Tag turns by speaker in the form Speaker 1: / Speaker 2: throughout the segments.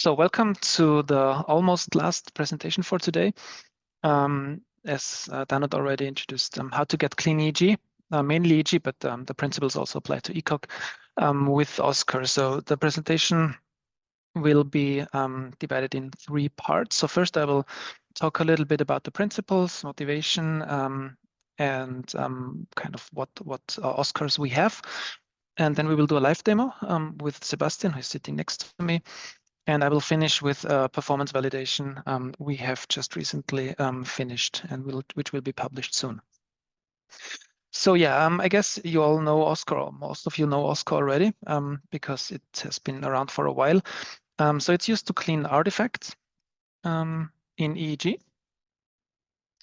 Speaker 1: So welcome to the almost last presentation for today. As Danut already introduced, how to get clean EEG, mainly EEG, but the principles also apply to ECOG with Oscar. So the presentation will be divided in 3 parts. So first I will talk a little bit about the principles, motivation, and kind of what Oscars we have. And then we will do a live demo with Sebastian, who's sitting next to me. And I will finish with performance validation we have just recently finished and which will be published soon. So yeah, I guess you all know Oscar, or most of you know Oscar already because it has been around for a while. So it's used to clean artifacts in EEG.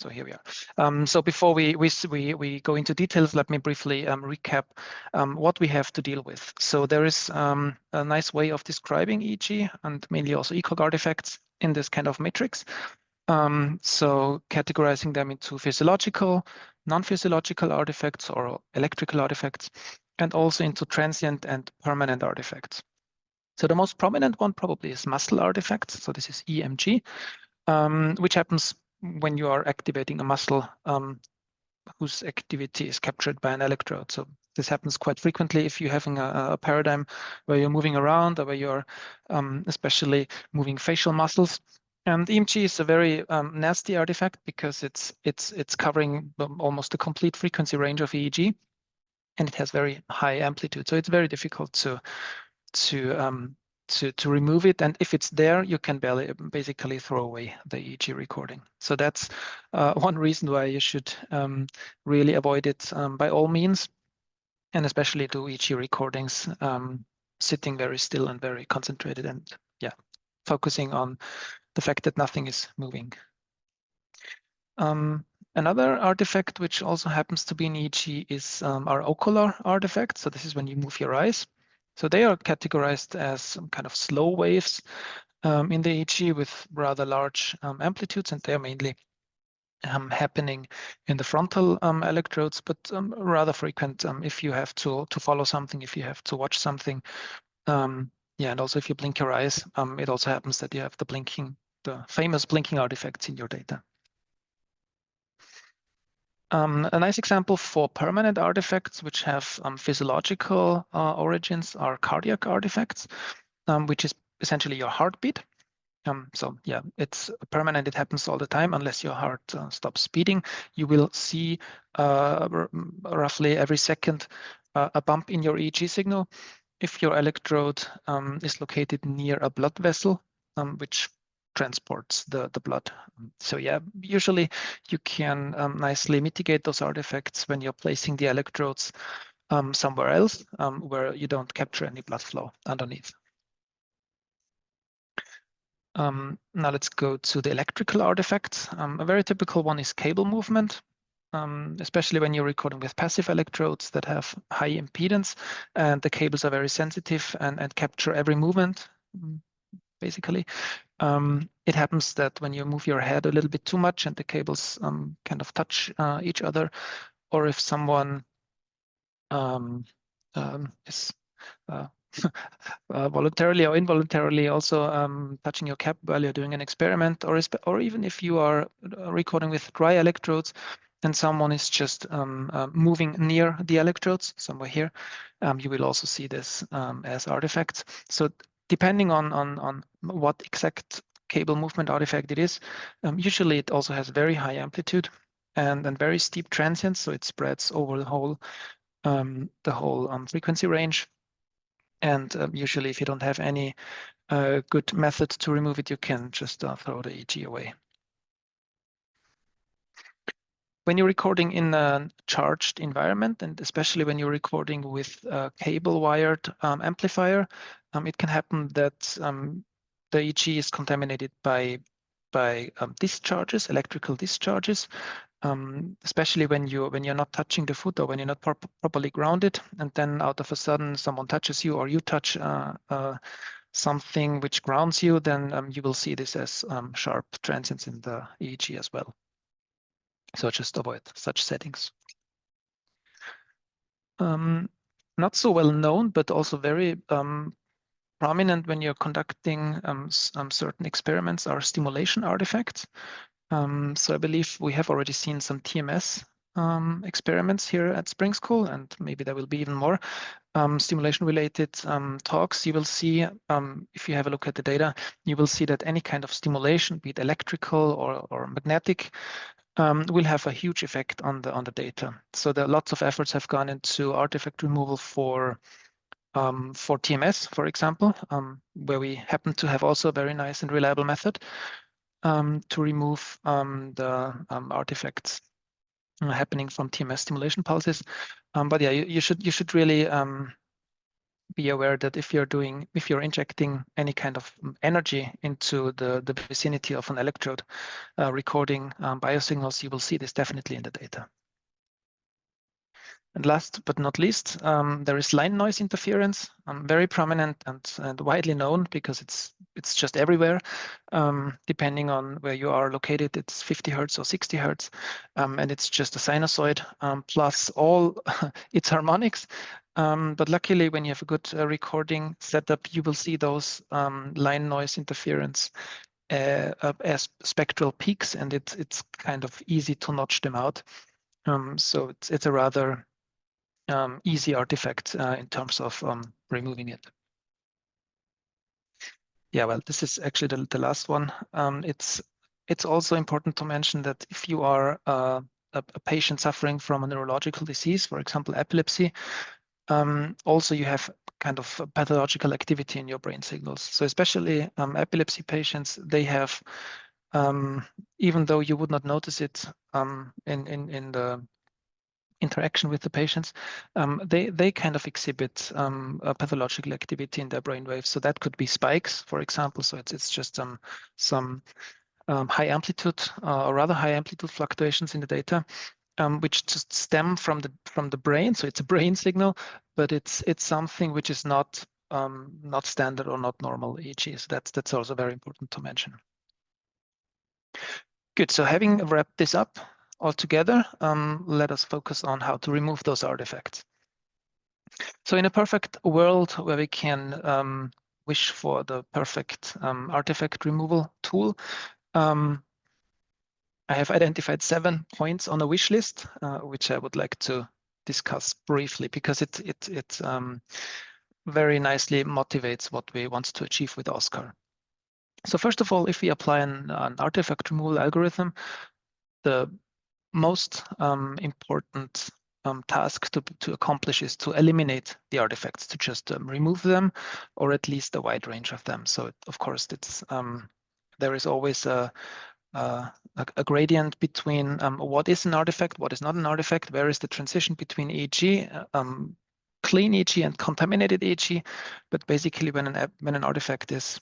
Speaker 1: So here we are. So before we go into details, let me briefly recap what we have to deal with. So there is a nice way of describing EEG and mainly also ECOG artifacts in this kind of matrix. So categorizing them into physiological, non-physiological artifacts or electrical artifacts, and also into transient and permanent artifacts. So the most prominent one probably is muscle artifacts. So this is EMG, which happens when you are activating a muscle whose activity is captured by an electrode. So this happens quite frequently if you're having a paradigm where you're moving around or where you're especially moving facial muscles. And EMG is a very nasty artifact because it's covering almost the complete frequency range of EEG, and it has very high amplitude. So it's very difficult to remove it, and if it's there, you can basically throw away the EEG recording. So that's one reason why you should really avoid it by all means, and especially do EEG recordings sitting very still and very concentrated, and yeah, focusing on the fact that nothing is moving. Another artifact which also happens to be in EEG is our ocular artifacts. So this is when you move your eyes. So they are categorized as some kind of slow waves in the EEG with rather large amplitudes, and they're mainly happening in the frontal electrodes, but rather frequent if you have to follow something, if you have to watch something. Yeah, and also if you blink your eyes, it also happens that you have the famous blinking artifacts in your data. A nice example for permanent artifacts which have physiological origins are cardiac artifacts, which is essentially your heartbeat. So yeah, it's permanent. It happens all the time unless your heart stops beating. You will see roughly every second a bump in your EEG signal if your electrode is located near a blood vessel, which transports the blood. So yeah, usually you can nicely mitigate those artifacts when you're placing the electrodes somewhere else where you don't capture any blood flow underneath. Now let's go to the electrical artifacts. A very typical one is cable movement, especially when you're recording with passive electrodes that have high impedance, and the cables are very sensitive and capture every movement, basically. It happens that when you move your head a little bit too much and the cables kind of touch each other, or if someone is voluntarily or involuntarily also touching your cap while you're doing an experiment, or even if you are recording with dry electrodes and someone is just moving near the electrodes, somewhere here, you will also see this as artifacts. So depending on what exact cable movement artifact it is, usually it also has very high amplitude and very steep transients, so it spreads over the whole frequency range. And usually, if you don't have any good method to remove it, you can just throw the EEG away. When you're recording in a charged environment, and especially when you're recording with a cable-wired amplifier, it can happen that the EEG is contaminated by discharges, electrical discharges, especially when you're not touching the foot or when you're not properly grounded, and then out of a sudden someone touches you or you touch something which grounds you, then you will see this as sharp transients in the EEG as well. So just avoid such settings. Not so well known, but also very prominent when you're conducting certain experiments are stimulation artifacts. So I believe we have already seen some TMS experiments here at Spring School, and maybe there will be even more stimulation-related talks. You will see, if you have a look at the data, you will see that any kind of stimulation, be it electrical or magnetic, will have a huge effect on the data. So there are lots of efforts have gone into artifact removal for TMS, for example, where we happen to have also a very nice and reliable method to remove the artifacts happening from TMS stimulation pulses. But yeah, you should really be aware that if you're injecting any kind of energy into the vicinity of an electrode recording biosignals, you will see this definitely in the data. And last but not least, there is line noise interference, very prominent and widely known because it's just everywhere. Depending on where you are located, it's 50 hertz or 60 hertz, and it's just a sinusoid plus all its harmonics. But luckily, when you have a good recording setup, you will see those line noise interference as spectral peaks, and it's kind of easy to notch them out. So it's a rather easy artifact in terms of removing it. Yeah, well, this is actually the last one. It's also important to mention that if you are a patient suffering from a neurological disease, for example, epilepsy, also you have kind of pathological activity in your brain signals. So especially epilepsy patients, they have, even though you would not notice it in the interaction with the patients, they kind of exhibit a pathological activity in their brain waves. So that could be spikes, for example. So it's just some high amplitude or rather high amplitude fluctuations in the data, which just stem from the brain. So it's a brain signal, but it's something which is not standard or not normal EEG. So that's also very important to mention. Good. So having wrapped this up all together, let us focus on how to remove those artifacts. So in a perfect world where we can wish for the perfect artifact removal tool, I have identified 7 points on a wish list, which I would like to discuss briefly because it very nicely motivates what we want to achieve with OSCAR. So first of all, if we apply an artifact removal algorithm, the most important task to accomplish is to eliminate the artifacts, to just remove them, or at least a wide range of them. So of course, it's there is always a gradient between what is an artifact, what is not an artifact, where is the transition between EEG, clean EEG and contaminated EEG. But basically, when an artifact is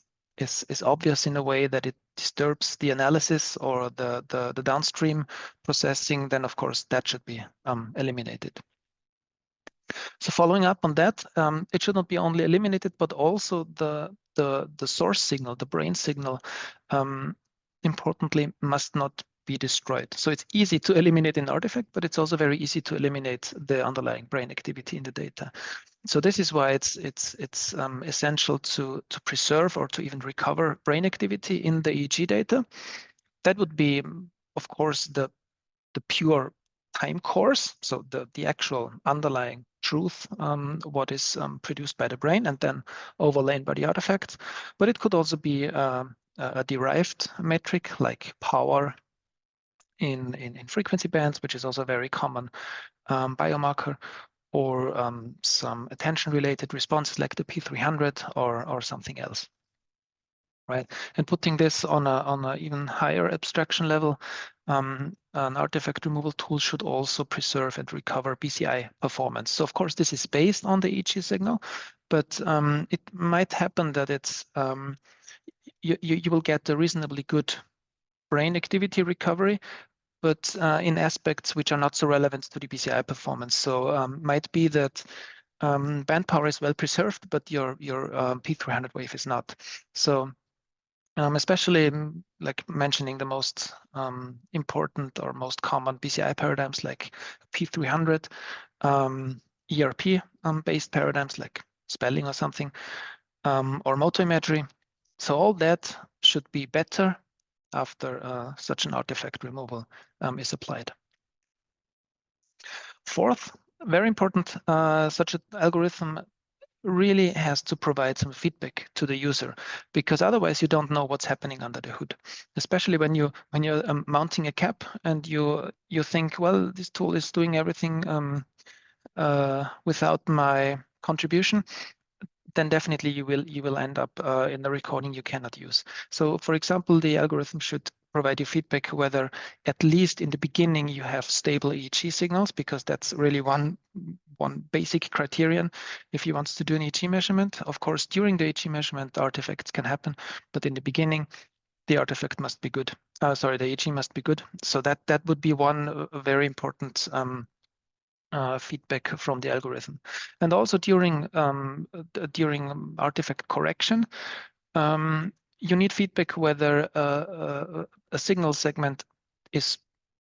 Speaker 1: obvious in a way that it disturbs the analysis or the downstream processing, then of course that should be eliminated. So following up on that, it should not be only eliminated, but also the source signal, the brain signal, importantly, must not be destroyed. So it's easy to eliminate an artifact, but it's also very easy to eliminate the underlying brain activity in the data. So this is why it's essential to preserve or to even recover brain activity in the EEG data. That would be, of course, the pure time course, so the actual underlying truth, what is produced by the brain and then overlain by the artifacts. But it could also be a derived metric like power in frequency bands, which is also a very common biomarker, or some attention-related responses like the P300 or something else, right? And putting this on a even higher abstraction level, an artifact removal tool should also preserve and recover BCI performance. So of course, this is based on the EEG signal, but it might happen that it's you will get a reasonably good brain activity recovery, but in aspects which are not so relevant to the BCI performance. So might be that band power is well preserved, but your P300 wave is not. So especially like mentioning the most important or most common BCI paradigms like P300, ERP based paradigms like spelling or something, or motor imagery. So all that should be better after such an artifact removal is applied. Fourth, very important, such an algorithm really has to provide some feedback to the user, because otherwise you don't know what's happening under the hood. Especially when you're mounting a cap and you think, well, this tool is doing everything without my contribution, then definitely you will end up in a recording you cannot use. So, for example, the algorithm should provide you feedback whether at least in the beginning you have stable EEG signals, because that's really one basic criterion if you want to do an EEG measurement. Of course, during the EEG measurement, artifacts can happen, but in the beginning, the artifact must be good. The EEG must be good. So that would be one very important feedback from the algorithm. And also during artifact correction, you need feedback whether a signal segment is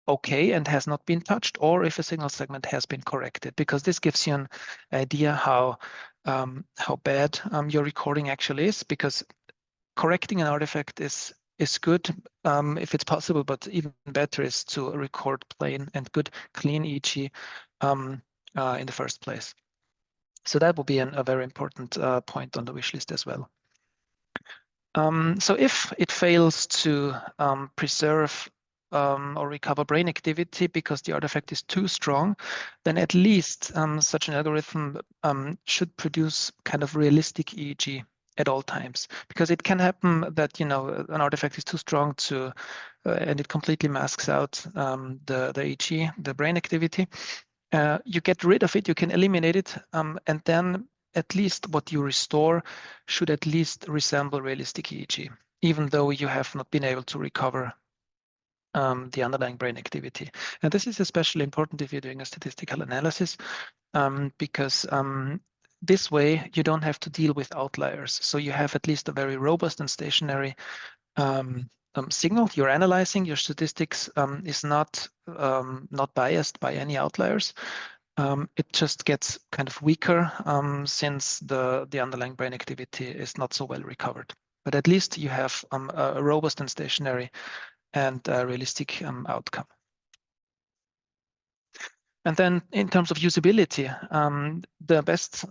Speaker 1: okay and has not been touched, or if a signal segment has been corrected, because this gives you an idea how bad your recording actually is, because correcting an artifact is good if it's possible, but even better is to record plain and good clean EEG in the first place. So that will be a very important point on the wish list as well. So if it fails to preserve or recover brain activity because the artifact is too strong, then at least such an algorithm should produce kind of realistic EEG at all times, because it can happen that an artifact is too strong to and it completely masks out the EEG, the brain activity. You get rid of it, you can eliminate it, and then at least what you restore should at least resemble realistic EEG, even though you have not been able to recover the underlying brain activity. And this is especially important if you're doing a statistical analysis, because this way you don't have to deal with outliers. So you have at least a very robust and stationary signal you're analyzing. Your statistics is not biased by any outliers. It just gets kind of weaker since the underlying brain activity is not so well recovered. But at least you have a robust and stationary and realistic outcome. And then in terms of usability, the best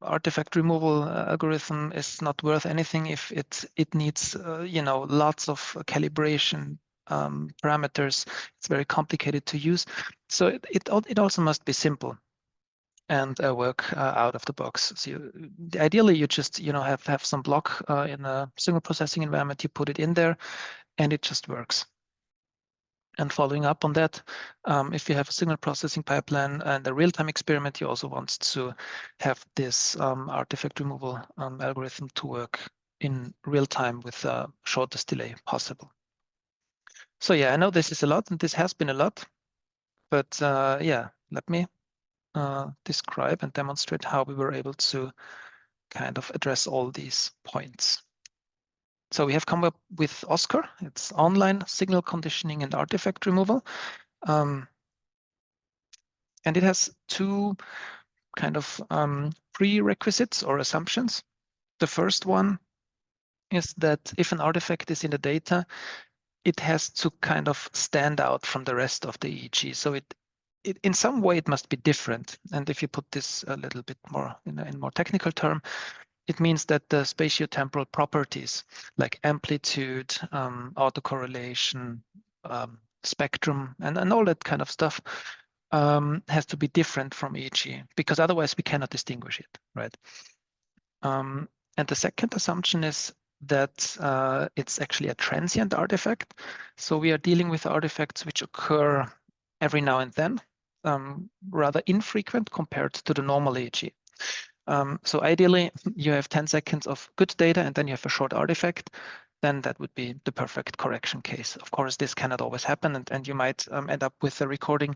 Speaker 1: artifact removal algorithm is not worth anything if it needs lots of calibration parameters. It's very complicated to use. So it also must be simple and work out of the box. So ideally you just have some block in a signal processing environment, you put it in there and it just works. And following up on that, if you have a signal processing pipeline and a real-time experiment, you also want to have this artifact removal algorithm to work in real time with the shortest delay possible. So yeah, I know this is a lot and this has been a lot, but yeah, let me describe and demonstrate how we were able to kind of address all these points. So we have come up with OSCAR. It's online signal conditioning and artifact removal. And it has two kind of prerequisites or assumptions. The first one is that if an artifact is in the data, it has to kind of stand out from the rest of the EEG. So it in some way it must be different. And if you put this a little bit more in more technical term, it means that the spatiotemporal properties like amplitude, autocorrelation, spectrum, and all that kind of stuff has to be different from EEG, because otherwise we cannot distinguish it, right? And the second assumption is that it's actually a transient artifact. So we are dealing with artifacts which occur every now and then, rather infrequent compared to the normal EEG. So ideally, you have 10 seconds of good data and then you have a short artifact, then that would be the perfect correction case. Of course, this cannot always happen, and you might end up with a recording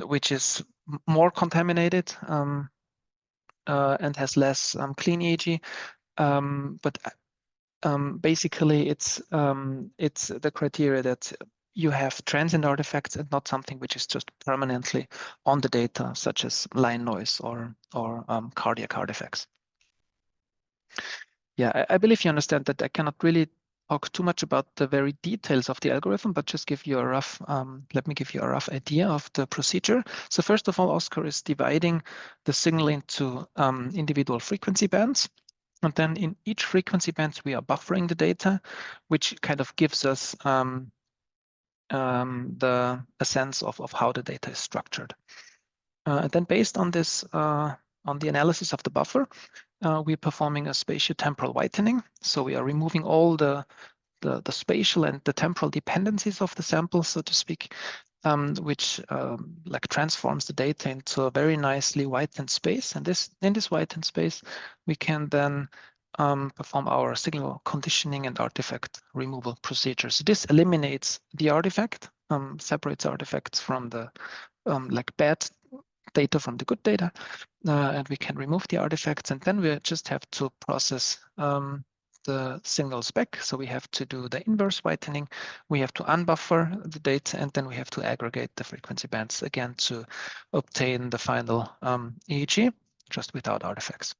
Speaker 1: which is more contaminated and has less clean EEG. But basically, it's the criteria that you have transient artifacts and not something which is just permanently on the data, such as line noise or cardiac artifacts. Yeah, I believe you understand that I cannot really talk too much about the very details of the algorithm, but just give you a rough, let me give you a rough idea of the procedure. So first of all, Oscar is dividing the signal into individual frequency bands. And then in each frequency band, we are buffering the data, which kind of gives us a sense of how the data is structured. And then based on this, on the analysis of the buffer, we're performing a spatiotemporal whitening. So we are removing all the spatial and the temporal dependencies of the sample, so to speak, which like transforms the data into a very nicely whitened space. And in this whitened space, we can then perform our signal conditioning and artifact removal procedures. So this eliminates the artifact, separates artifacts from the like bad data from the good data, and we can remove the artifacts, and then we just have to process the signals back. So we have to do the inverse whitening, we have to unbuffer the data, and then we have to aggregate the frequency bands again to obtain the final EEG, just without artifacts.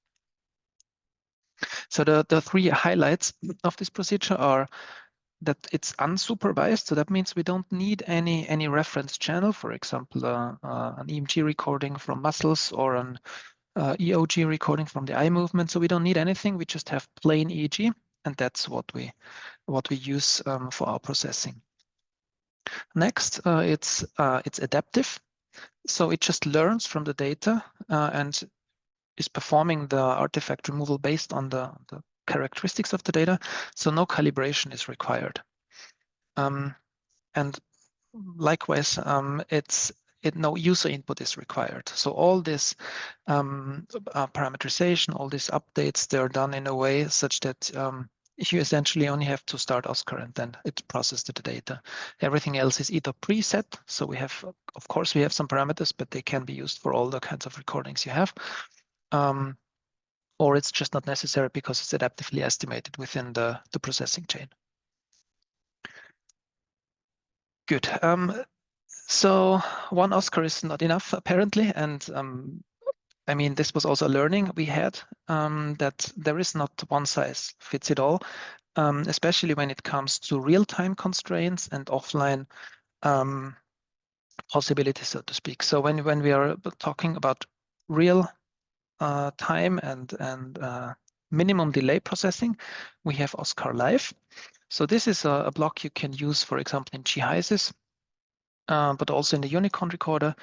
Speaker 1: So the three highlights of this procedure are that it's unsupervised. So that means we don't need any reference channel, for example, an EMG recording from muscles or an EOG recording from the eye movement. So we don't need anything. We just have plain EEG, and that's what we use for our processing. Next, it's adaptive. So it just learns from the data and is performing the artifact removal based on the characteristics of the data. So no calibration is required. And likewise, no user input is required. So all this parameterization, all these updates, they're done in a way such that you essentially only have to start Oscar and then it processes the data. Everything else is either preset. So we have, of course, we have some parameters, but they can be used for all the kinds of recordings you have. Or it's just not necessary because it's adaptively estimated within the processing chain. Good. So one Oscar is not enough, apparently. And I mean, this was also a learning we had, that there is not one size fits it all, especially when it comes to real-time constraints and offline possibilities, so to speak. So when we are talking about real time and minimum delay processing, we have Oscar Live. So this is a block you can use, for example, in g.tec, but also in the Unicorn recorder.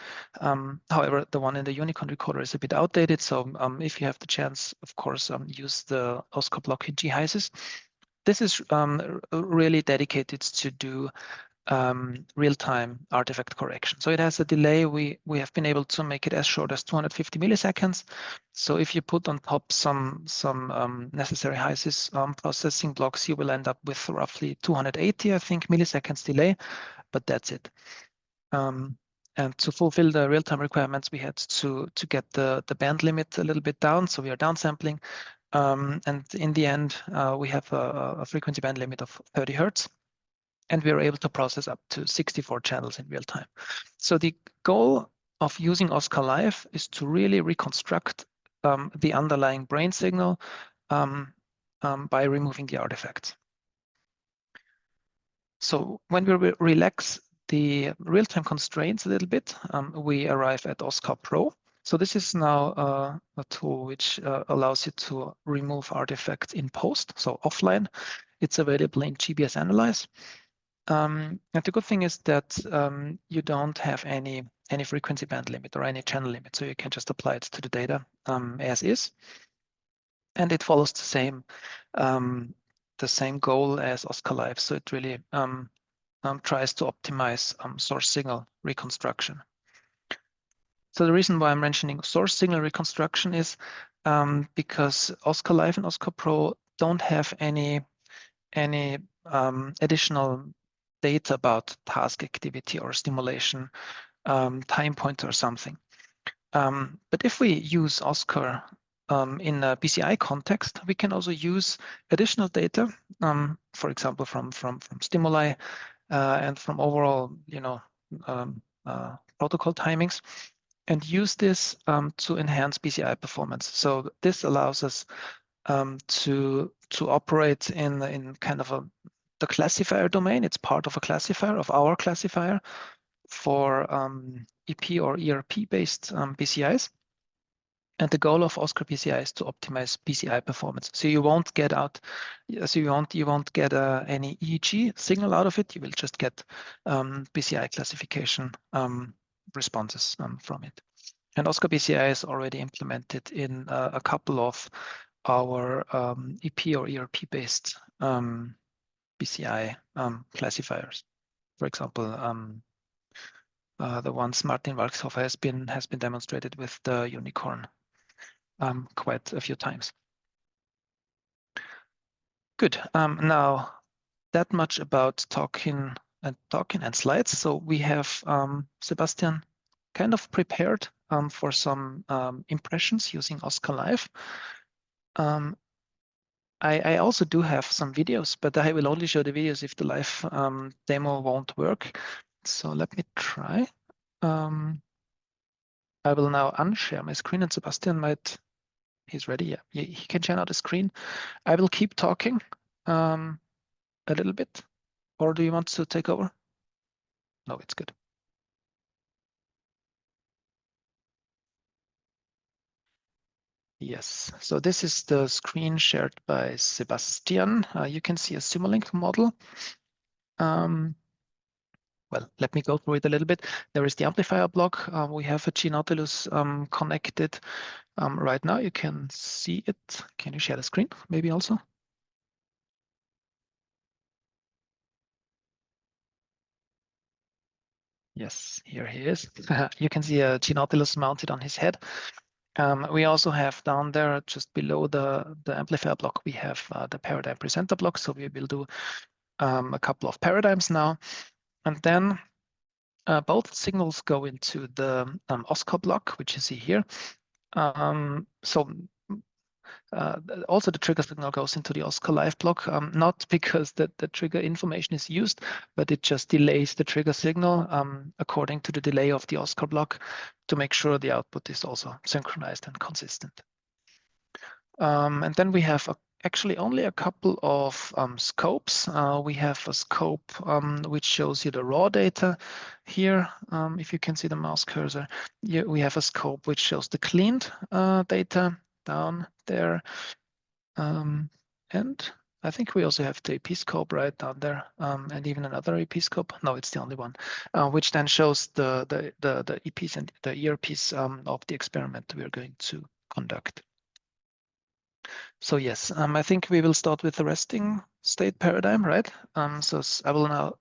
Speaker 1: However, the one in the Unicorn recorder is a bit outdated. So if you have the chance, of course, use the Oscar block in g.tec. This is really dedicated to do real-time artifact correction. So it has a delay. We have been able to make it as short as 250 milliseconds. So if you put on top some necessary HYSYS processing blocks, you will end up with roughly 280, I think, milliseconds delay, but that's it. And to fulfill the real-time requirements, we had to get the band limit a little bit down. So we are downsampling. And in the end, we have a frequency band limit of 30 hertz. And we are able to process up to 64 channels in real time. So the goal of using Oscar Live is to really reconstruct the underlying brain signal by removing the artifacts. So when we relax the real-time constraints a little bit, we arrive at Oscar Pro. So this is now a tool which allows you to remove artifacts in post, so offline. It's available in GBS Analyze. And the good thing is that you don't have any frequency band limit or any channel limit, so you can just apply it to the data as is. And it follows the same goal as Oscar Live. So it really tries to optimize source signal reconstruction. So the reason why I'm mentioning source signal reconstruction is because Oscar Live and Oscar Pro don't have any additional data about task activity or stimulation, time point or something. But if we use Oscar in a BCI context, we can also use additional data, for example, from stimuli and from overall, protocol timings, and use this to enhance BCI performance. So this allows us to operate in kind of the classifier domain. It's part of a classifier, of our classifier for EP or ERP-based BCIs. And the goal of Oscar BCI is to optimize BCI performance. So you won't get out, so you won't get any EEG signal out of it. You will just get BCI classification responses from it. And Oscar BCI is already implemented in a couple of our EP or ERP-based BCI classifiers. For example, the ones Martin Walkshofer has been demonstrated with the unicorn quite a few times. Good. Now that much about talking and slides. So we have Sebastian kind of prepared for some impressions using Oscar Live. I also do have some videos, but I will only show the videos if the live demo won't work. So let me try. I will now unshare my screen, and Sebastian he's ready. Yeah, he can share out the screen. I will keep talking a little bit, or do you want to take over? No, it's good. Yes, so this is the screen shared by Sebastian. You can see a Simulink model. Well, let me go through it a little bit. There is the amplifier block. We have a G.Nautilus connected right now. You can see it. Can you share the screen maybe also? Yes, here he is. You can see a G.Nautilus mounted on his head. We also have down there, just below the amplifier block, we have the paradigm presenter block. So we will do a couple of paradigms now. And then both signals go into the Oscar block, which you see here. Also the trigger signal goes into the Oscar Live block, not because the trigger information is used, but it just delays the trigger signal according to the delay of the Oscar block to make sure the output is also synchronized and consistent. And then we have actually only a couple of scopes. We have a scope which shows you the raw data here. If you can see the mouse cursor, we have a scope which shows the cleaned data down there. And I think we also have the EP scope right down there, and even another EP scope. No, it's the only one, which then shows the EPs and the ERPs of the experiment we are going to conduct. So yes, I think we will start with the resting state paradigm, right? So I will now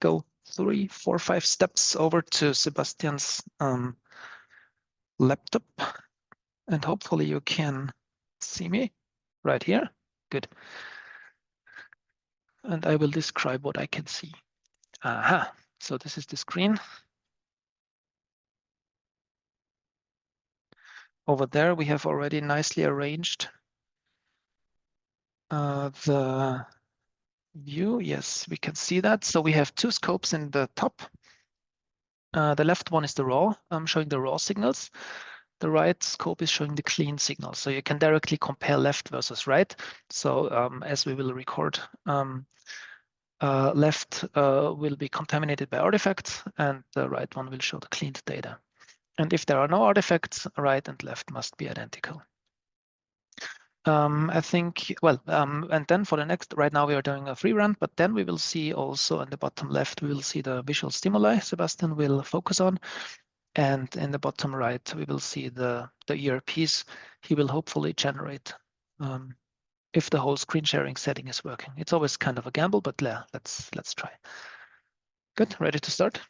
Speaker 1: go 3, 4, 5 steps over to Sebastian's laptop, and hopefully you can see me right here. Good. And I will describe what I can see. Aha, so this is the screen. Over there, we have already nicely arranged the view. Yes, we can see that. So we have 2 scopes in the top. The left one is the raw, showing the raw signals. The right scope is showing the clean signals. So you can directly compare left versus right. So as we will record, left will be contaminated by artifacts, and the right one will show the cleaned data. And if there are no artifacts, right and left must be identical. I think, well, and then for the next, right now we are doing a free run, but then we will see also in the bottom left, we will see the visual stimuli Sebastian will focus on. And in the bottom right, we will see the ERPs he will hopefully generate if the whole screen sharing setting is working. It's always kind of a gamble, but let's try. Good, ready to start?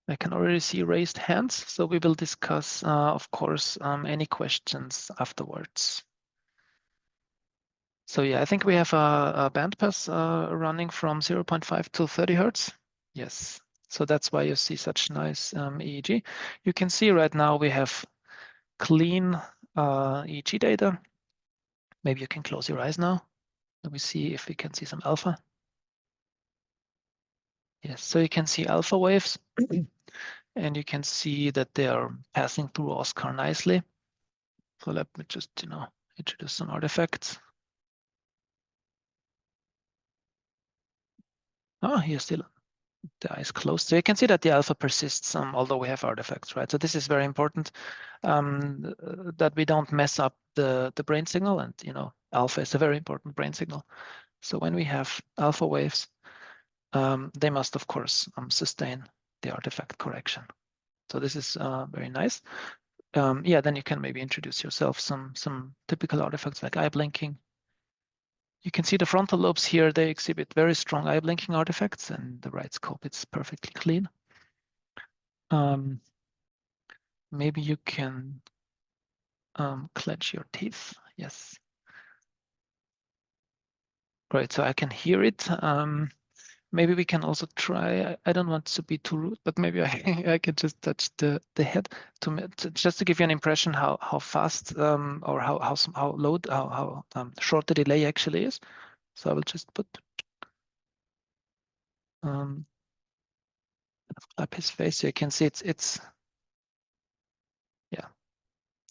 Speaker 1: I can already see raised hands, so we will discuss, of course, any questions afterwards. So yeah, I think we have a bandpass running from 0.5 to 30 Hertz. Yes, so that's why you see such nice EEG. You can see right now we have clean EEG data. Maybe you can close your eyes now. Let me see if we can see some alpha. Yes, so you can see alpha waves, and you can see that they are passing through Oscar nicely. So let me just, introduce some artifacts. Oh, here's still the eyes closed. So you can see that the alpha persists, although we have artifacts, right? So this is very important, that we don't mess up the brain signal, and alpha is a very important brain signal. So when we have alpha waves, they must of course sustain the artifact correction. So this is very nice. Yeah, then you can maybe introduce yourself some typical artifacts like eye blinking. You can see the frontal lobes here, they exhibit very strong eye blinking artifacts, and the right scope, it's perfectly clean. Maybe you can clench your teeth. Yes. Great, so I can hear it. Maybe we can also try, I don't want to be too rude, but maybe I can just touch the head just to give you an impression how fast or how low, how short the delay actually is. So I will just put up his face. So you can see it's yeah,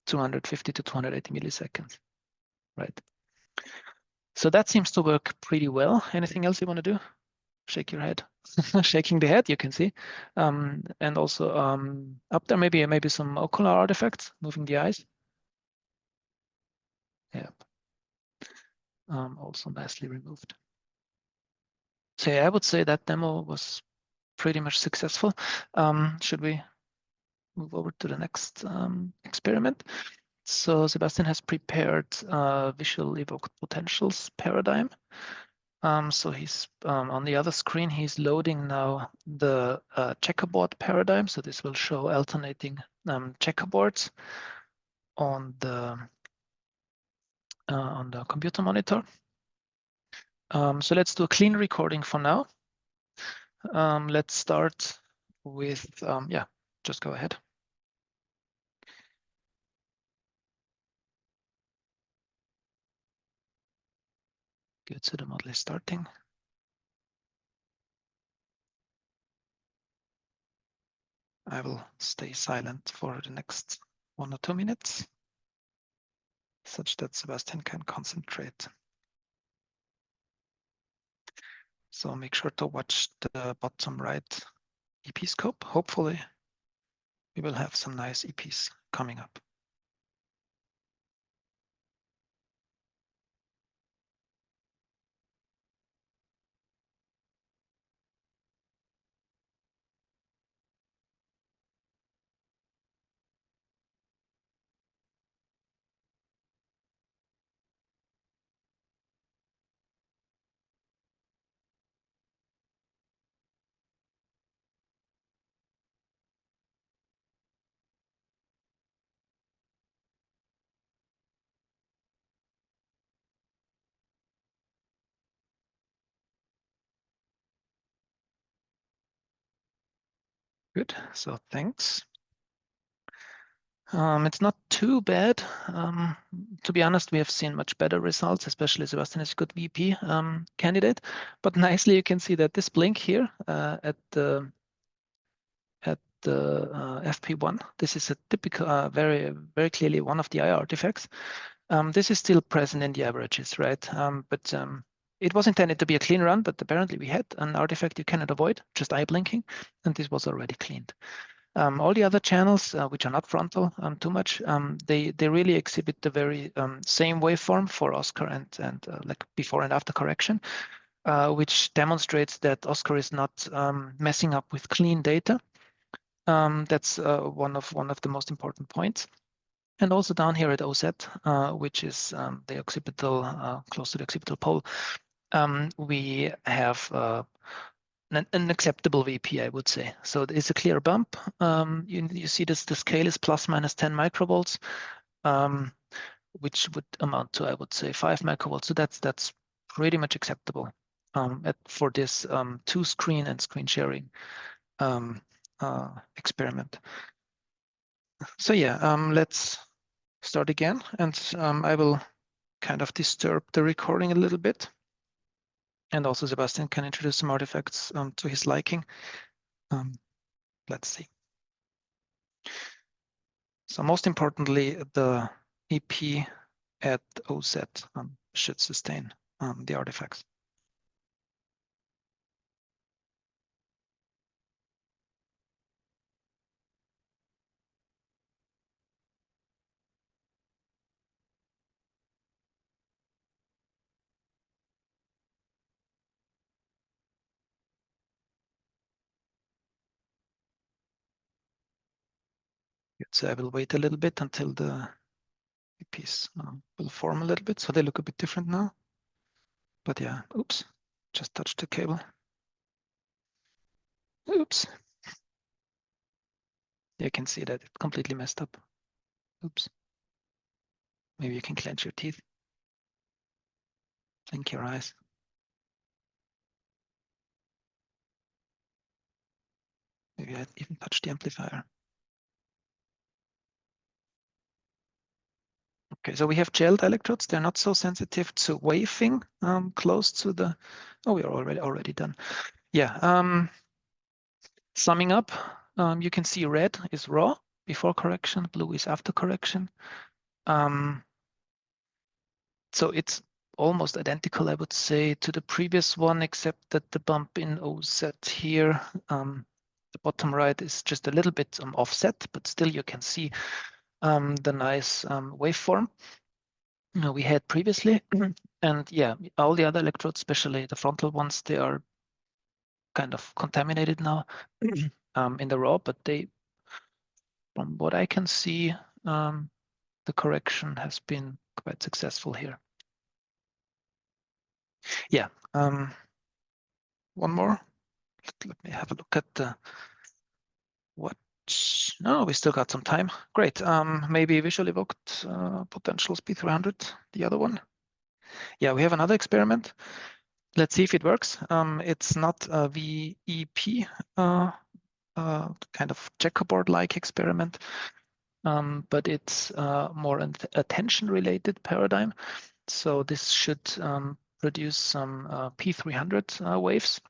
Speaker 1: 250 to 280 milliseconds, right? So that seems to work pretty well. Anything else you want to do? Shake your head. Shaking the head, you can see. And also up there, maybe some ocular artifacts, moving the eyes. Yeah. Also nicely removed. So yeah, I would say that demo was pretty much successful. Should we move over to the next experiment? So Sebastian has prepared visual evoked potentials paradigm. So he's on the other screen, he's loading now the checkerboard paradigm. So this will show alternating checkerboards on the computer monitor. So let's do a clean recording for now. Let's start with, yeah, just go ahead. Good, so the model is starting. I will stay silent for the next 1 or 2 minutes, such that Sebastian can concentrate. So make sure to watch the bottom right EP scope. Hopefully we will have some nice EPs coming up. Good, so thanks. It's not too bad. To be honest, we have seen much better results, especially Sebastian is a good VP candidate. But nicely, you can see that this blink here at the FP1, this is a typical, very clearly one of the eye artifacts. This is still present in the averages, right? But it was intended to be a clean run, but apparently we had an artifact you cannot avoid, just eye blinking, and this was already cleaned. All the other channels, which are not frontal too much, they really exhibit the very same waveform for Oscar and like before and after correction, which demonstrates that Oscar is not messing up with clean data. That's one of the most important points. And also down here at OZ, which is the occipital, close to the occipital pole, we have an acceptable VP, I would say. So it's a clear bump. You see this, the scale is plus minus 10 microvolts, which would amount to, I would say, 5 microvolts. So that's pretty much acceptable for this 2-screen and screen sharing experiment. So yeah, let's start again, and I will kind of disturb the recording a little bit. And also Sebastian can introduce some artifacts to his liking. Let's see. So most importantly, the EP at OZ should sustain the artifacts. So I will wait a little bit until the EPs will form a little bit. So they look a bit different now. But yeah, oops, just touched the cable. Oops. You can see that it completely messed up. Oops. Maybe you can clench your teeth. Blink your eyes. Maybe I even touched the amplifier. Okay, so we have gelled electrodes. They're not so sensitive to waving close to the. Oh, we are already done. Yeah. Summing up, you can see red is raw before correction, blue is after correction. So it's almost identical, I would say, to the previous one, except that the bump in OZ here, the bottom right is just a little bit offset, but still you can see the nice waveform we had previously. And yeah, all the other electrodes, especially the frontal ones, they are kind of contaminated now in the raw, but they, from what I can see, the correction has been quite successful here. Yeah, one more. Let me have a look at the what. No, we still got some time. Great. Maybe visually evoked potentials P300, the other one. Yeah, we have another experiment. Let's see if it works. It's not a VEP kind of checkerboard-like experiment, but it's more an attention-related paradigm. So this should produce some P300 waves,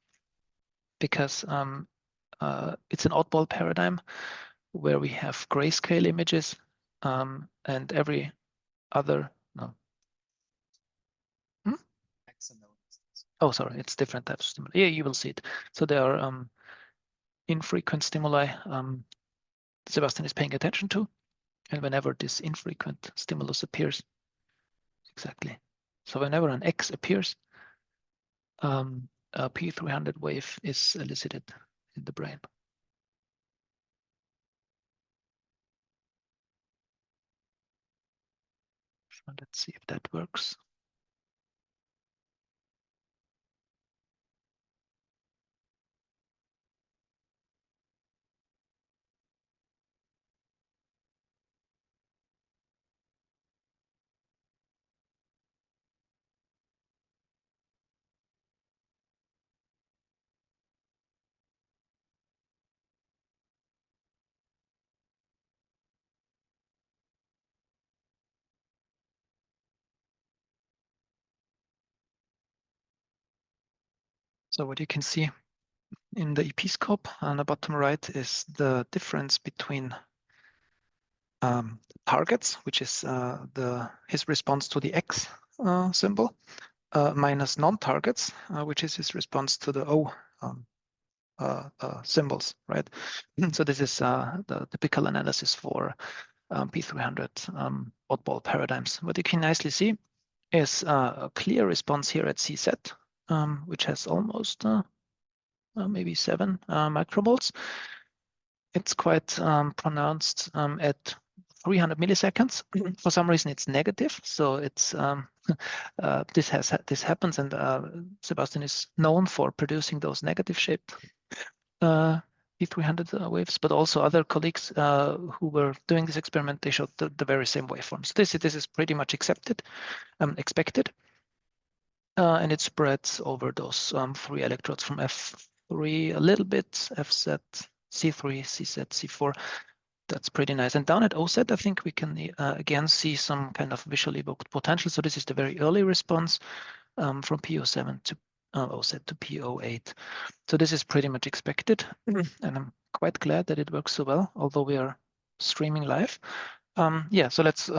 Speaker 1: because it's an oddball paradigm where we have grayscale images and every other, no. Oh, sorry, it's different types of stimuli. Yeah, you will see it. So there are infrequent stimuli Sebastian is paying attention to. And whenever this infrequent stimulus appears, exactly. So whenever an X appears, a P300 wave is elicited in the brain. So let's see if that works. So what you can see in the EP scope on the bottom right is the difference between targets, which is his response to the X symbol, minus non-targets, which is his response to the O symbols, right? So this is the typical analysis for P300 oddball paradigms. What you can nicely see is a clear response here at CZ, which has almost maybe 7 micromoles. It's quite pronounced at 300 milliseconds. For some reason, it's negative. So it's this happens, and Sebastian is known for producing those negative shaped P300 waves, but also other colleagues who were doing this experiment, they showed the very same waveforms. This is pretty much expected, and it spreads over those 3 electrodes from F3 a little bit, FZ, C3, CZ, C4. That's pretty nice. And down at OZ, I think we can again see some kind of visually evoked potential. So this is the very early response from P07 to OZ to P08. So this is pretty much expected, and I'm quite glad that it works so well, although we are streaming live. Yeah, so let's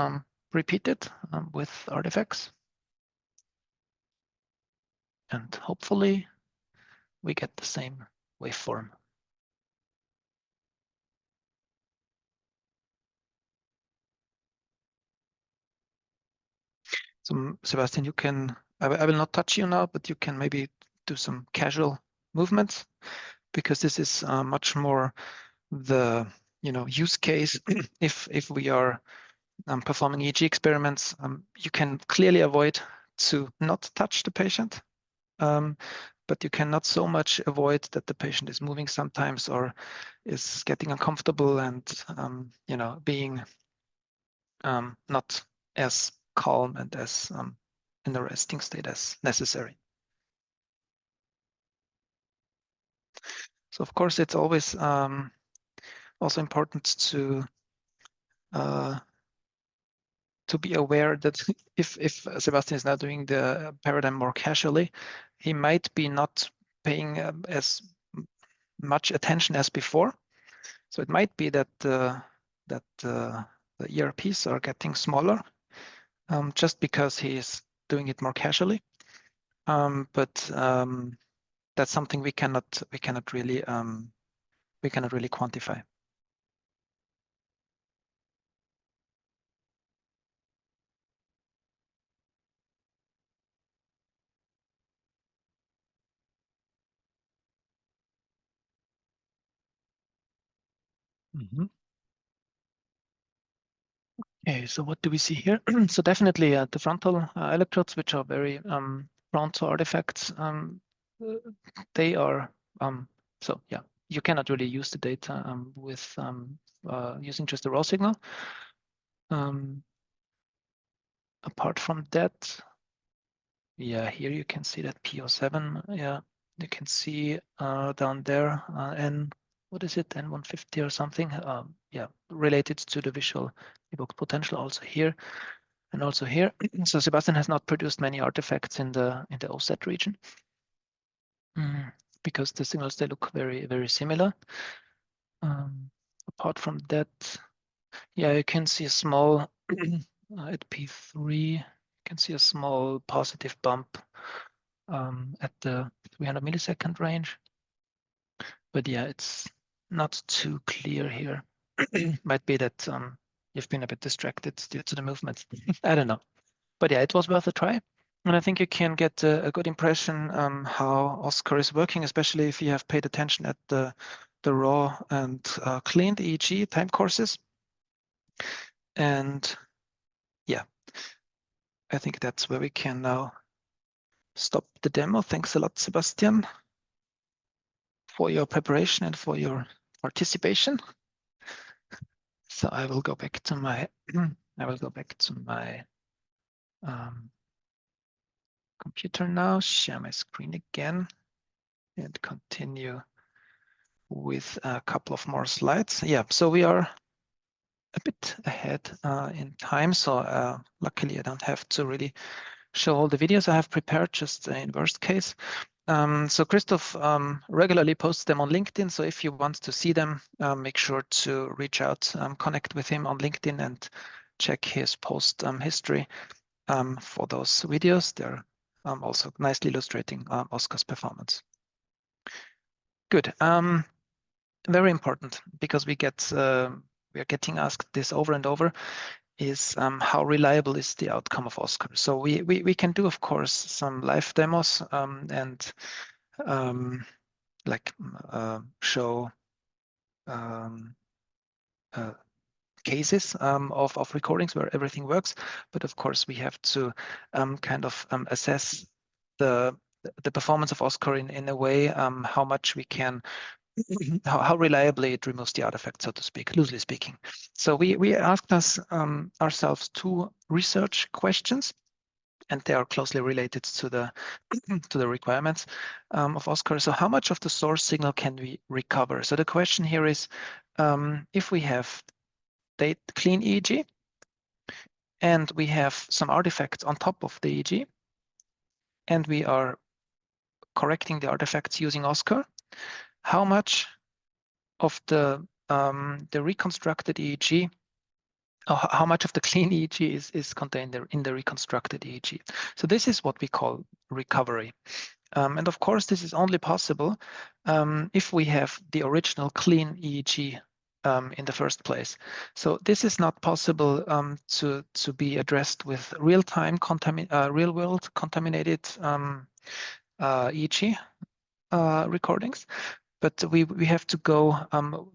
Speaker 1: repeat it with artifacts. And hopefully we get the same waveform. So Sebastian, you can, I will not touch you now, but you can maybe do some casual movements, because this is much more the use case. if we are performing EEG experiments, you can clearly avoid to not touch the patient, but you cannot so much avoid that the patient is moving sometimes or is getting uncomfortable and being not as calm and as in a resting state as necessary. So of course, it's always also important to be aware that if Sebastian is now doing the paradigm more casually, he might be not paying as much attention as before. So it might be that the ERPs are getting smaller just because he is doing it more casually. But that's something we cannot really quantify. Mm-hmm. Okay, so what do we see here? So definitely the frontal electrodes, which are very prone to artifacts, they are, so yeah, you cannot really use the data with using just the raw signal. Apart from that, yeah, here you can see that P07, yeah, you can see down there, N, what is it, N150 or something, yeah, related to the visual evoked potential also here. And also here, so Sebastian has not produced many artifacts in the OZ region because the signals, they look very, very similar. Apart from that, yeah, you can see a small, at P3, you can see a small positive bump at the 300 millisecond range. But yeah, it's not too clear here. Might be that you've been a bit distracted due to the movement. I don't know. But yeah, it was worth a try. And I think you can get a good impression how Oscar is working, especially if you have paid attention at the raw and cleaned EEG time courses. And yeah, I think that's where we can now stop the demo. Thanks a lot, Sebastian, for your preparation and for your participation. So I will go back to my computer now, share my screen again, and continue with a couple of more slides. Yeah, so we are a bit ahead in time. So luckily I don't have to really show all the videos I have prepared, just in worst case. So Christoph regularly posts them on LinkedIn. So if you want to see them, make sure to reach out, connect with him on LinkedIn and check his post history for those videos. They're also nicely illustrating Oscar's performance. Good. Very important, because we are getting asked this over and over, is how reliable is the outcome of Oscar. So we can do, of course, some live demos and like show cases of recordings where everything works. But of course, we have to kind of assess the performance of Oscar in a way how much we can, how reliably it removes the artifact, so to speak, loosely speaking. So we asked ourselves two research questions, and they are closely related to the to the requirements of Oscar. So how much of the source signal can we recover? So the question here is, if we have clean EEG and we have some artifacts on top of the EEG, and we are correcting the artifacts using OSCAR, how much of the reconstructed EEG, or how much of the clean EEG is contained in the reconstructed EEG. So this is what we call recovery. And of course, this is only possible if we have the original clean EEG in the first place. So this is not possible to be addressed with real-time real-world contaminated EEG recordings. But we have to go,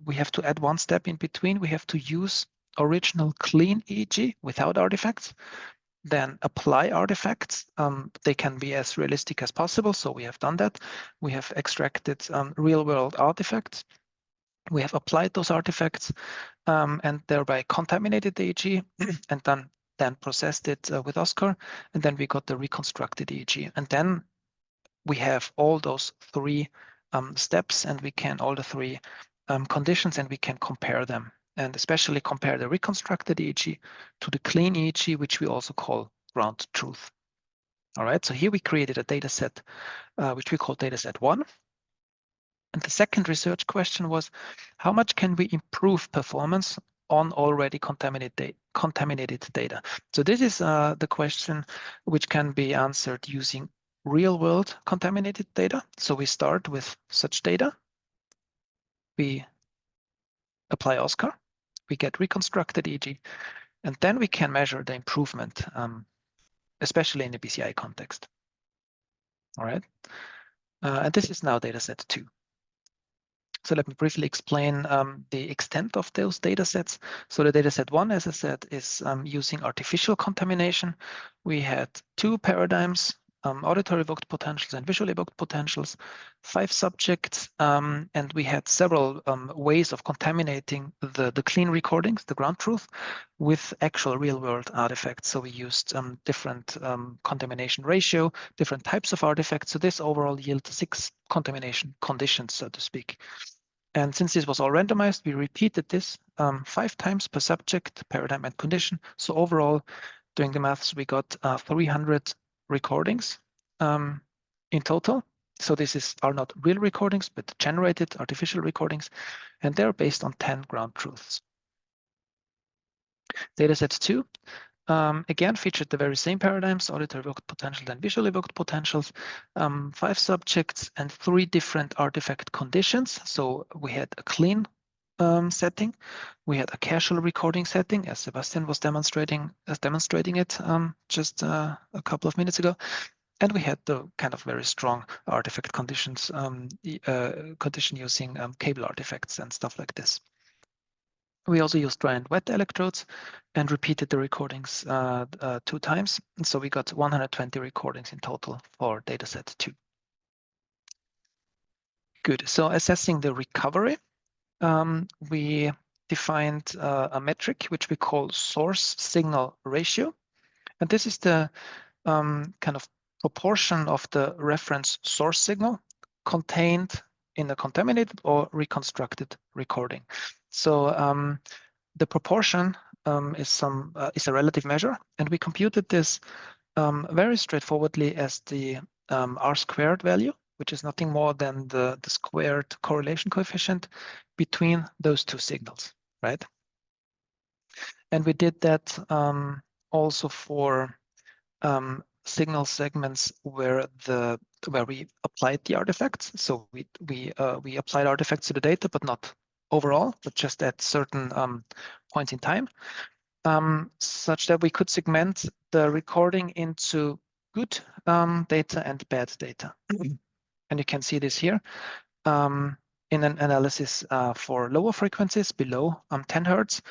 Speaker 1: we have to add one step in between. We have to use original clean EEG without artifacts, then apply artifacts. They can be as realistic as possible. So we have done that. We have extracted real-world artifacts. We have applied those artifacts and thereby contaminated the EEG and then processed it with OSCAR. And then we got the reconstructed EEG. And then we have all those three steps, and we can all the three conditions, and we can compare them, and especially compare the reconstructed EEG to the clean EEG, which we also call ground truth. All right, so here we created a data set, which we call data set 1. And the second research question was, how much can we improve performance on already contaminated data? So this is the question which can be answered using real-world contaminated data. So we start with such data. We apply OSCAR. We get reconstructed EEG, and then we can measure the improvement, especially in the BCI context. All right, and this is now data set 2. So let me briefly explain the extent of those data sets. So the data set 1, as I said, is using artificial contamination. We had 2 paradigms, auditory evoked potentials and visually evoked potentials, 5 subjects, and we had several ways of contaminating the clean recordings, the ground truth, with actual real-world artifacts. So we used different contamination ratio, different types of artifacts. So this overall yields 6 contamination conditions, so to speak. And since this was all randomized, we repeated this 5 times per subject, paradigm, and condition. So overall, doing the maths, we got 300 recordings in total. So this are not real recordings, but generated artificial recordings, and they're based on 10 ground truths. Dataset 2 again featured the very same paradigms, auditory evoked potentials and visually evoked potentials, 5 subjects and 3 different artifact conditions. So we had a clean setting, we had a casual recording setting, as Sebastian was demonstrating it just a couple of minutes ago, and we had the kind of very strong artifact conditions, condition using cable artifacts and stuff like this. We also used dry and wet electrodes and repeated the recordings 2 times. And so we got 120 recordings in total for dataset 2. Good. So assessing the recovery, we defined a metric which we call source signal ratio. And this is the kind of proportion of the reference source signal contained in a contaminated or reconstructed recording. So the proportion is a relative measure, and we computed this very straightforwardly as the R² value, which is nothing more than the squared correlation coefficient between those 2 signals, right? And we did that also for signal segments where we applied the artifacts. So we applied artifacts to the data, but not overall, but just at certain points in time, such that we could segment the recording into good data and bad data. And you can see this here in an analysis for lower frequencies below 10 Hertz,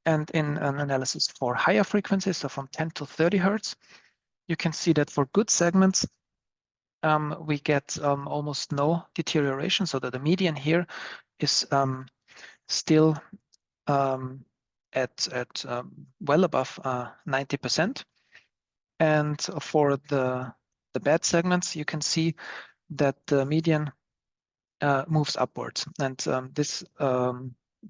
Speaker 1: and in an analysis for higher frequencies, so from 10 to 30 Hertz. You can see that for good segments, we get almost no deterioration, so that the median here is still at well above 90%. And for the bad segments, you can see that the median moves upwards. And this,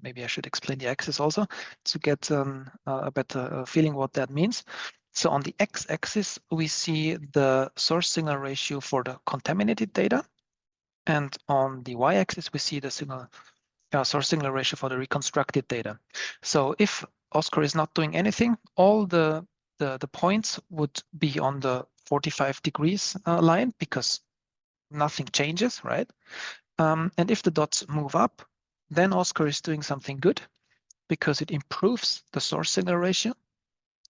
Speaker 1: maybe I should explain the axis also to get a better feeling what that means. So on the x-axis, we see the source signal ratio for the contaminated data. And on the y-axis, we see the source signal ratio for the reconstructed data. So if Oscar is not doing anything, all the points would be on the 45 degrees line because nothing changes, right? And if the dots move up, then Oscar is doing something good because it improves the source signal ratio.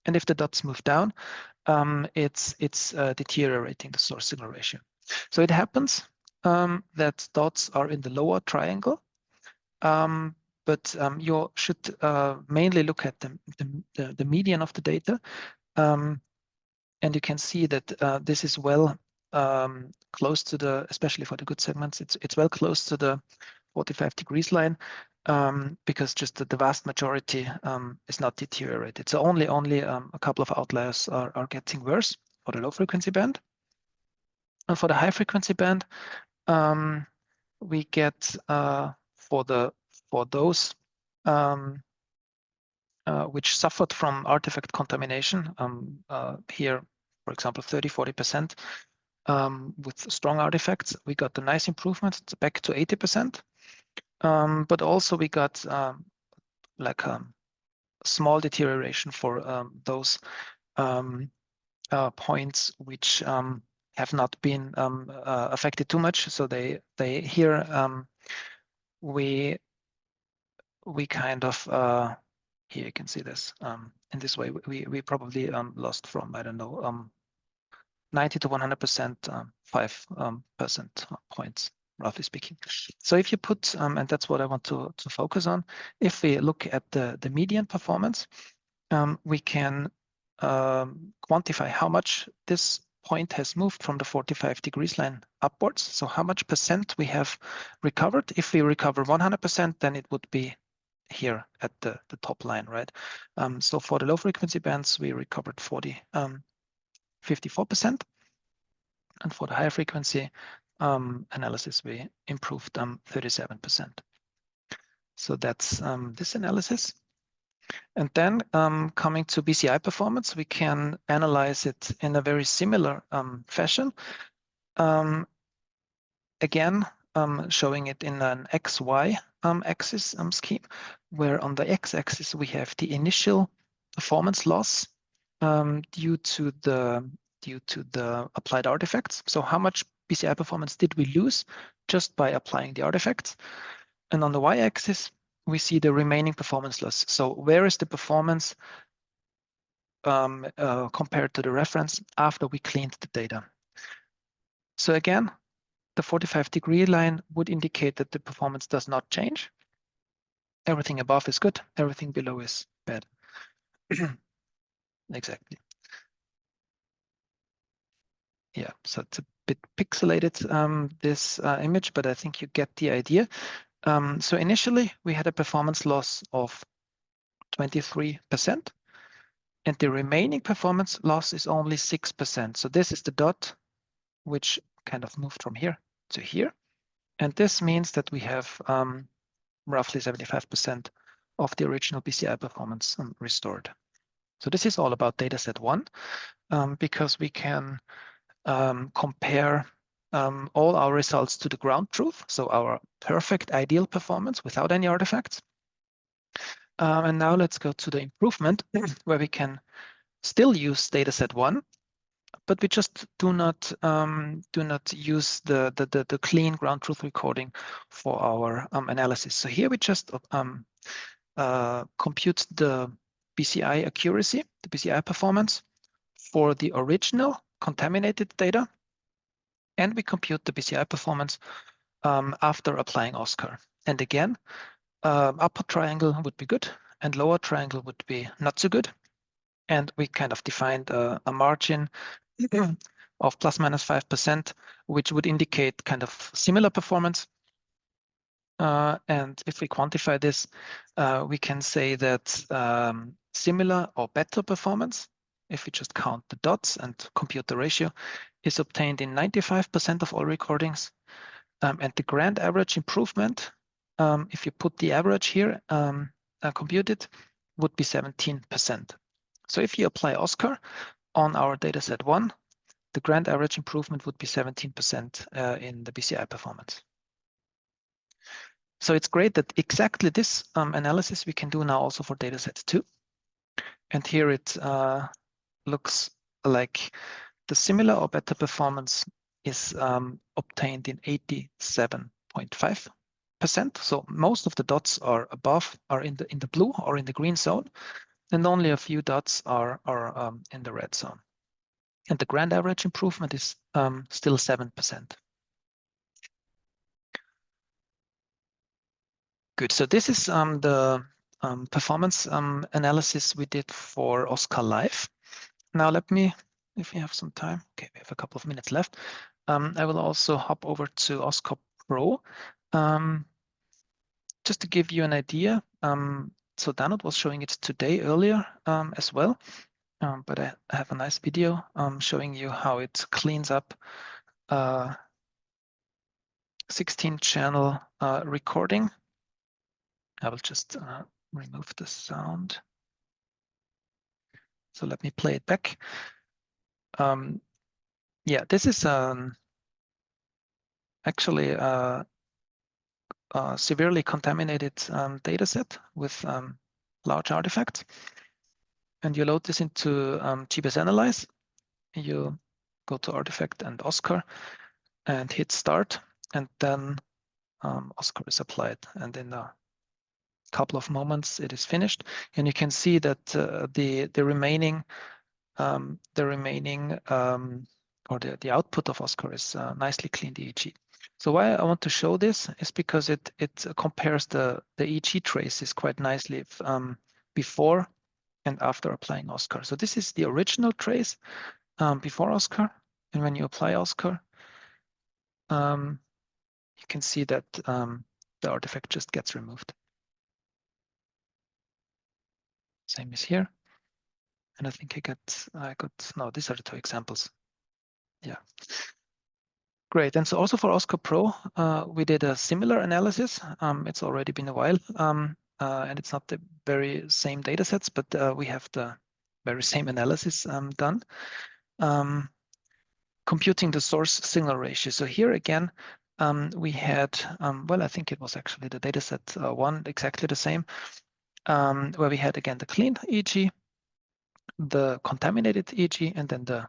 Speaker 1: And if the dots move down, it's deteriorating the source signal ratio. So it happens that dots are in the lower triangle, but you should mainly look at the median of the data. And you can see that this is well close to the, especially for the good segments, it's well close to the 45 degrees line because just the vast majority is not deteriorated. So only a couple of outliers are getting worse for the low frequency band. And for the high frequency band, we get for those which suffered from artifact contamination, here, for example, 30-40% with strong artifacts, we got a nice improvement back to 80%. But also we got like a small deterioration for those points which have not been affected too much. So they here we kind of here you can see this in this way we probably lost from, I don't know, 90 to 100% 5% points, roughly speaking. So if you put, and that's what I want to focus on, if we look at the median performance, we can quantify how much this point has moved from the 45 degrees line upwards. So how much percent we have recovered. If we recover 100%, then it would be here at the top line, right? So for the low frequency bands, we recovered 54%. And for the higher frequency analysis, we improved 37%. So that's this analysis. And then coming to BCI performance, we can analyze it in a very similar fashion. Again, showing it in an XY axis scheme, where on the x-axis we have the initial performance loss due to the applied artifacts. So how much BCI performance did we lose just by applying the artifacts? And on the y-axis, we see the remaining performance loss. So where is the performance compared to the reference after we cleaned the data? So again, the 45-degree line would indicate that the performance does not change. Everything above is good, everything below is bad. Exactly. Yeah, so it's a bit pixelated, this image, but I think you get the idea. So initially, we had a performance loss of 23%, and the remaining performance loss is only 6%. So this is the dot which kind of moved from here to here. And this means that we have roughly 75% of the original BCI performance restored. So this is all about dataset 1, because we can compare all our results to the ground truth, so our perfect ideal performance without any artifacts. And now let's go to the improvement, where we can still use dataset 1, but we just do not use the clean ground truth recording for our analysis. So here we just compute the BCI accuracy, the BCI performance for the original contaminated data, and we compute the BCI performance after applying Oscar. And again, upper triangle would be good and lower triangle would be not so good. And we kind of defined a margin of plus minus 5%, which would indicate kind of similar performance. And if we quantify this, we can say that similar or better performance, if we just count the dots and compute the ratio, is obtained in 95% of all recordings. And the grand average improvement, if you put the average here, compute it, would be 17%. So if you apply Oscar on our dataset 1, the grand average improvement would be 17% in the BCI performance. So it's great that exactly this analysis we can do now also for dataset 2. And here it looks like the similar or better performance is obtained in 87.5%. So most of the dots are above, are in the blue or in the green zone, and only a few dots are in the red zone. And the grand average improvement is still 7%. Good. So this is the performance analysis we did for Oscar Live. Now let me, if we have some time, okay, we have a couple of minutes left. I will also hop over to Oscar Pro. Just to give you an idea, so Danut was showing it today earlier as well, but I have a nice video showing you how it cleans up 16-channel recording. I will just remove the sound. So let me play it back. Yeah, this is actually a severely contaminated dataset with large artifacts. And you load this into GBS Analyze. You go to Artifact and Oscar and hit Start, and then Oscar is applied. And in a couple of moments, it is finished. And you can see that the remaining or the output of Oscar is nicely cleaned EEG. So why I want to show this is because it compares the EEG traces quite nicely before and after applying Oscar. So this is the original trace before Oscar, and when you apply Oscar, you can see that the artifact just gets removed. Same as here. And I think no, these are the two examples. Yeah. Great. And so also for Oscar Pro, we did a similar analysis. It's already been a while, and it's not the very same data sets, but we have the very same analysis done. Computing the source signal ratio. So here again, we had, well, I think it was actually the dataset 1, exactly the same, where we had again the clean EEG, the contaminated EEG, and then the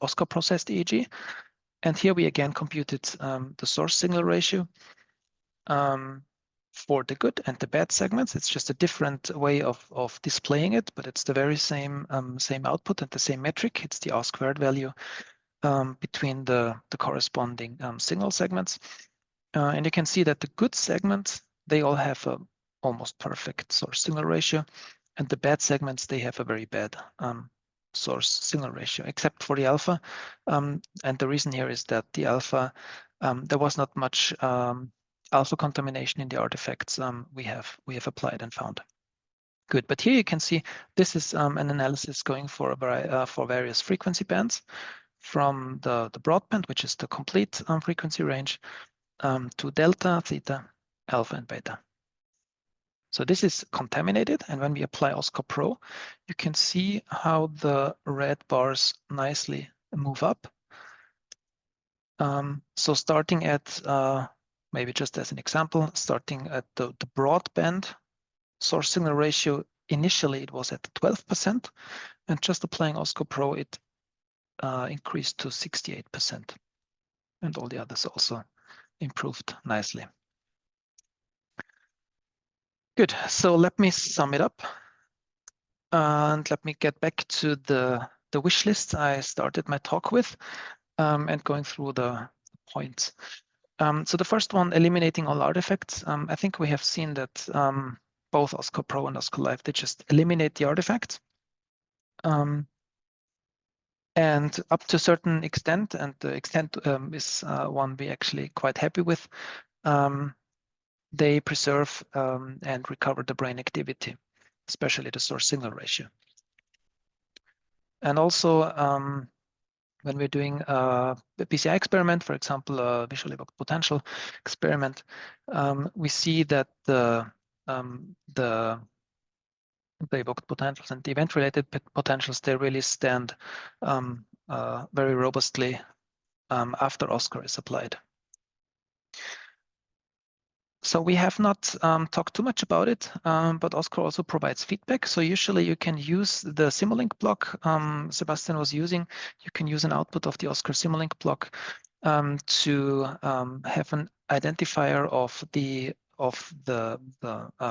Speaker 1: Oscar processed EEG. And here we again computed the source signal ratio for the good and the bad segments. It's just a different way of displaying it, but it's the very same same output and the same metric. It's the R squared value between the corresponding signal segments. And you can see that the good segments, they all have a almost perfect source signal ratio, and the bad segments, they have a very bad source signal ratio, except for the alpha. And the reason here is that the alpha, there was not much alpha contamination in the artifacts we have applied and found. Good, but here you can see this is an analysis going for various frequency bands, from the broadband, which is the complete frequency range, to delta, theta, alpha, and beta. So this is contaminated, and when we apply Oscar Pro, you can see how the red bars nicely move up. So starting at, maybe just as an example, starting at the broadband source signal ratio, initially it was at 12%, and just applying Oscar Pro, it increased to 68%. And all the others also improved nicely. Good, so let me sum it up. And let me get back to the wish list I started my talk with, and going through the points. So the first one, eliminating all artifacts. I think we have seen that both Oscar Pro and Oscar Live, they just eliminate the artifacts. And up to a certain extent, and the extent is one we actually quite happy with, they preserve and recover the brain activity, especially the source signal ratio. And also, when we're doing a BCI experiment, for example, a visual evoked potential experiment, we see that the the evoked potentials and the event-related potentials, they really stand very robustly after OSCAR is applied. So we have not talked too much about it, but OSCAR also provides feedback. So usually you can use the Simulink block Sebastian was using. You can use an output of the OSCAR Simulink block to have an identifier of the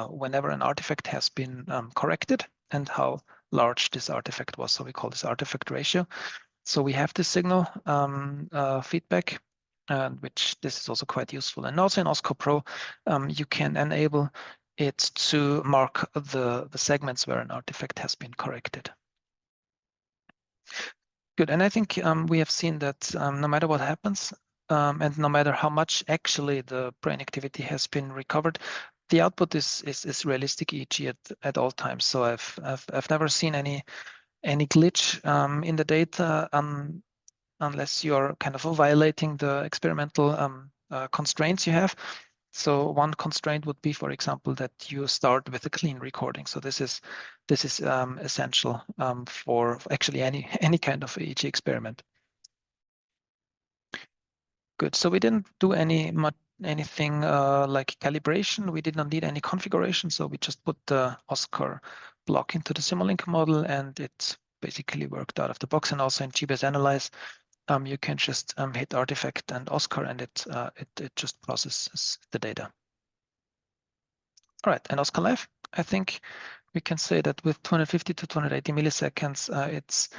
Speaker 1: whenever an artifact has been corrected and how large this artifact was. So we call this artifact ratio. So we have this signal feedback, which this is also quite useful. And also in OSCAR Pro, you can enable it to mark the segments where an artifact has been corrected. Good, and I think we have seen that no matter what happens, and no matter how much actually the brain activity has been recovered, the output is realistic EEG at all times. So I've never seen any glitch in the data unless you're kind of violating the experimental constraints you have. So one constraint would be, for example, that you start with a clean recording. So this is essential for actually any kind of EEG experiment. Good. So we didn't do anything like calibration. We did not need any configuration. So we just put the OSCAR block into the Simulink model, and it basically worked out of the box. And also in GBase Analyze, you can just hit artifact and OSCAR, and it just processes the data. All right, and OSCAR Live, I think we can say that with 250 to 280 milliseconds,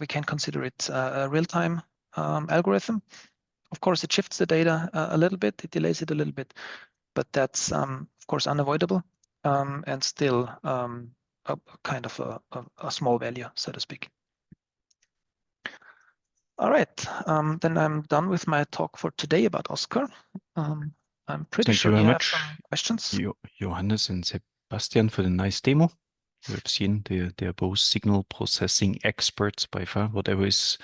Speaker 1: we can consider it a real-time algorithm. Of course, it shifts the data a little bit, it delays it a little bit, but that's of course unavoidable, and still a kind of a small value, so to speak. All right, then I'm done with my talk for today about OSCAR. I'm pretty
Speaker 2: Thank
Speaker 1: sure
Speaker 2: you very
Speaker 1: you
Speaker 2: much,
Speaker 1: have some questions.
Speaker 2: Johannes and Sebastian, for the nice demo. You have seen they're both signal processing experts by far. Whatever is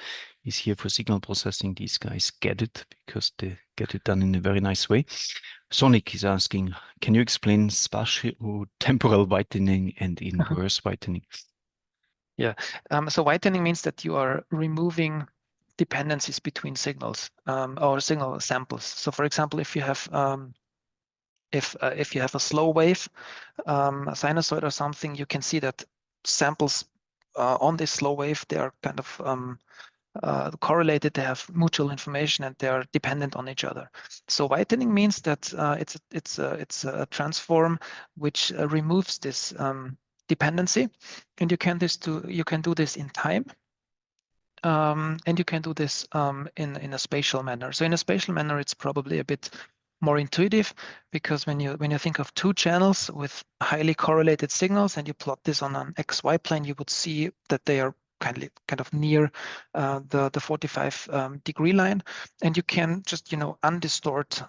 Speaker 2: here for signal processing, these guys get it because they get it done in a very nice way. Sonic is asking, can you explain spatiotemporal whitening and inverse whitening?
Speaker 1: Yeah, so whitening means that you are removing dependencies between signals or signal samples. So for example, if you have a slow wave, a sinusoid or something, you can see that samples on this slow wave, they are kind of correlated, they have mutual information, and they are dependent on each other. So whitening means that it's a transform which removes this dependency, and you can do this in time. And you can do this in a spatial manner. So in a spatial manner, it's probably a bit more intuitive, because when you think of two channels with highly correlated signals and you plot this on an XY plane, you would see that they are kind of near the 45 degree line, and you can just undistort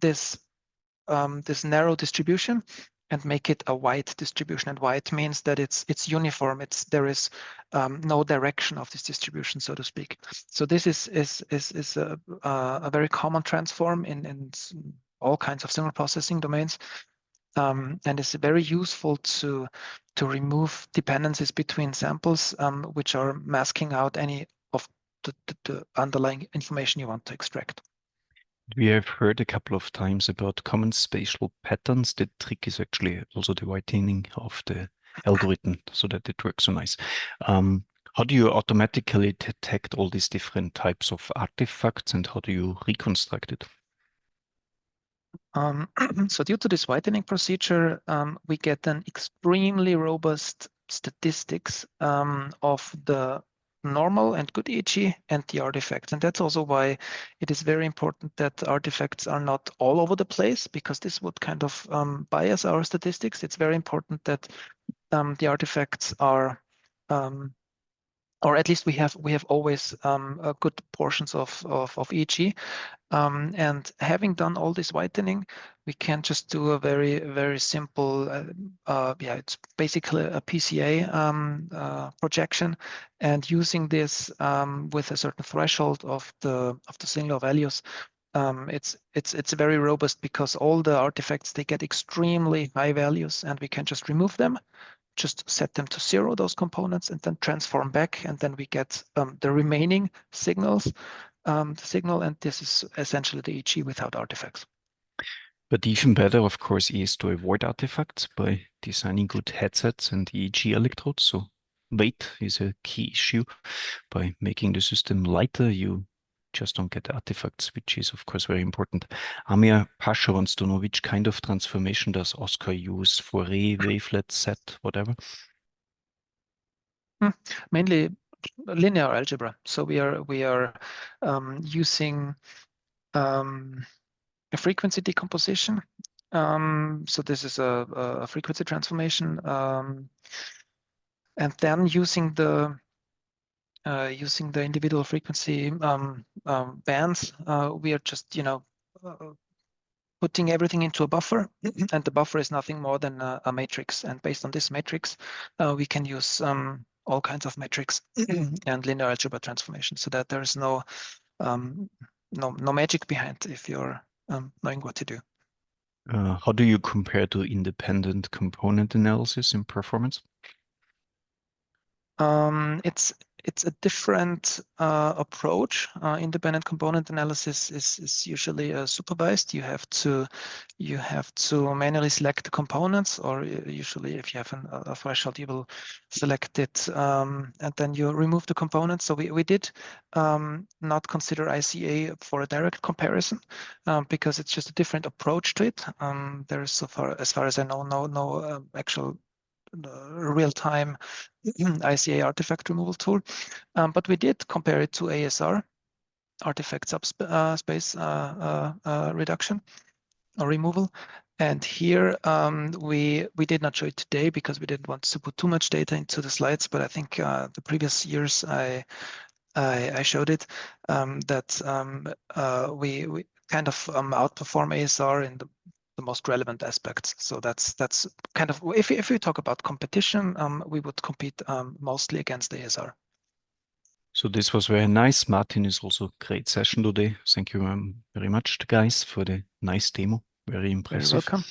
Speaker 1: this narrow distribution and make it a white distribution. And white means that it's uniform. There is no direction of this distribution, so to speak. So this is a very common transform in all kinds of signal processing domains, and it's very useful to remove dependencies between samples, which are masking out any of the underlying information you want to extract.
Speaker 2: We have heard a couple of times about common spatial patterns. The trick is actually also the whitening of the algorithm so that it works so nice. How do you automatically detect all these different types of artifacts, and how do you reconstruct it?
Speaker 1: So due to this whitening procedure, we get an extremely robust statistics of the normal and good EEG and the artifacts. And that's also why it is very important that artifacts are not all over the place, because this would kind of bias our statistics. It's very important that the artifacts are, or at least we have always good portions of EEG. And having done all this whitening, we can just do a very, very simple, it's basically a PCA projection, and using this with a certain threshold of the signal values, it's very robust because all the artifacts, they get extremely high values, and we can just remove them, just set them to 0, those components, and then transform back, and then we get the remaining signals, the signal, and this is essentially the EEG without artifacts.
Speaker 2: But even better, of course, is to avoid artifacts by designing good headsets and EEG electrodes. So weight is a key issue. By making the system lighter, you just don't get artifacts, which is, of course, very important. Amir Pasha wants to know which kind of transformation does Oscar use? Fourier, wavelet, set, whatever?
Speaker 1: Mainly linear algebra. So we are using a frequency decomposition. So this is a frequency transformation, and then using the individual frequency bands, we are just putting everything into a buffer, and the buffer is nothing more than a matrix. And based on this matrix, we can use all kinds of metrics and linear algebra transformation, so that there is no magic behind if you're knowing what to do.
Speaker 2: How do you compare to independent component analysis in performance?
Speaker 1: It's a different approach. Independent component analysis is usually supervised. You have to manually select the components, or usually if you have a threshold, you will select it, and then you remove the components. So we did not consider ICA for a direct comparison because it's just a different approach to it. There is, as far as I know, no actual real-time ICA artifact removal tool, but we did compare it to ASR, artifact subspace reduction or removal. And here we did not show it today because we didn't want to put too much data into the slides, but I think the previous years I showed it, that we kind of outperform ASR in the most relevant aspects. So that's kind of, if we talk about competition, we would compete mostly against ASR.
Speaker 2: So this was very nice. Martin, is also a great session today. Thank you very much, guys, for the nice demo. Very impressive.
Speaker 1: Very welcome.